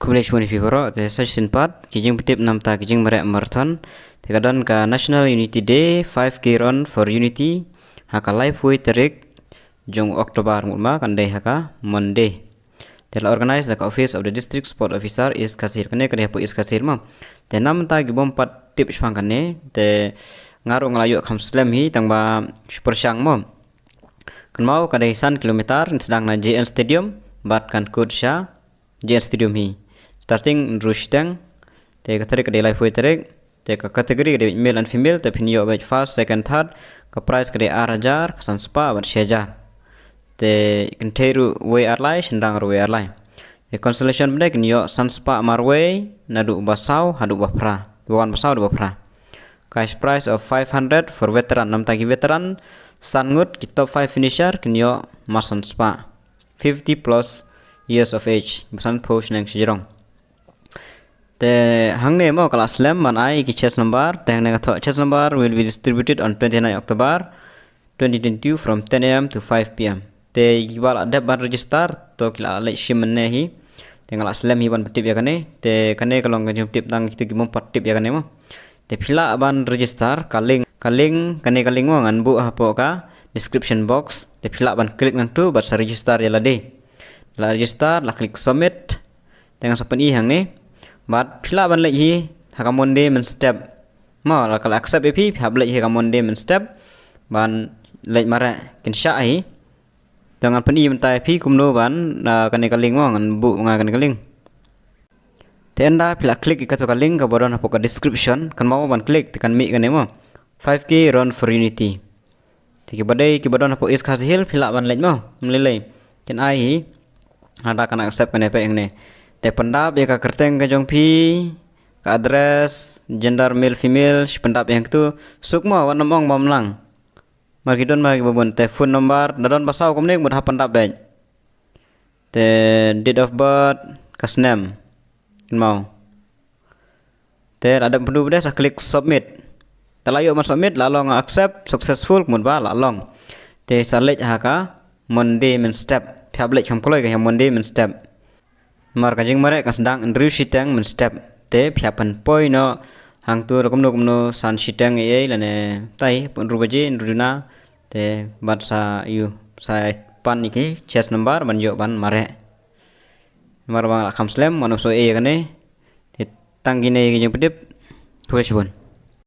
Kublai shmoni fibro te session part kijing pitip namta kijing merek marathon te kadon ka National Unity Day 5K Run for Unity haka live way terik jong Oktober mutma kandai haka Monday. Te la organize the office of the district sport officer is kasir kane kane po is kasir ma. Te namta gibom pat tip shpang kane te ngaru ngalayu kham slam hi tangba super shang mo. Kan mau kadai 1 kilometer sedang na JN Stadium bat kan kod sha JN Stadium hi. Starting Rushdang, take a trick de life with trick, take a category de male and female, the pinio of first, second, third, a price de arajar, san spa, but shajar. The Interu way airline and Dangar way airline. A constellation black in your sun spa marway, Nadu Basau, Hadu Bapra, one Basau Bapra. Cash price of 500 for veteran, Namtaki veteran, Sunwood, top 5 finisher, can your Mason spa. 50 plus years of age, San Post Nang Shirong. The hangne mo kelas slam man ai ki chess number chess number will be distributed on 29 October 2022 from 10 a.m. to 5 p.m. Te gibal ada ban register to kila le shimne hi te ngala slam hi ban patip ya kane te kane kalong jum tip tang kitu gimom patip ya kane mo te phila ban register kaling kane kaling mo ngan bu hapo ka description box te phila ban klik nang tu bat register ya la de la register la klik submit dengan sapen i hang ni but phila ban lei hi haka Monday men step ma la kala accept epi phab lei hi haka Monday men step ban lei mara kin sha hi dengan pani mentai pi kumno ban kane kaling mo ngan bu nga kane kaling tenda phila klik ikato kaling ka bodon hapo ka description kan mau ban klik tekan mi kane mo 5K Run for Unity tiki badai ki bodon hapo is khasihil phila ban lei mo mlelei kin ai hi ada kan accept kane pe ngne te pendap ya ka kerteng ka jong pi ka address gender male female pendap yang tu sukma wan mong mamlang markidon magi babon te phone number dadon basau komnek mud ha pendap be te date of birth kasnem mau te ada pendu beda sa klik submit talayo mas submit lalong accept successful mud ba lalong te select ha ka Monday men step phablek kham koloi ka Monday men step mar kajing mare ka sedang andru sitang men step te phyapan poi no hang tu komno san sitang e lane tai pun rubaje ndruna te bat sa yu sa pan iki chest number ban yo ban mare mar bang kham slam manuso e kane te tanggine ki jeng pedip thulesbon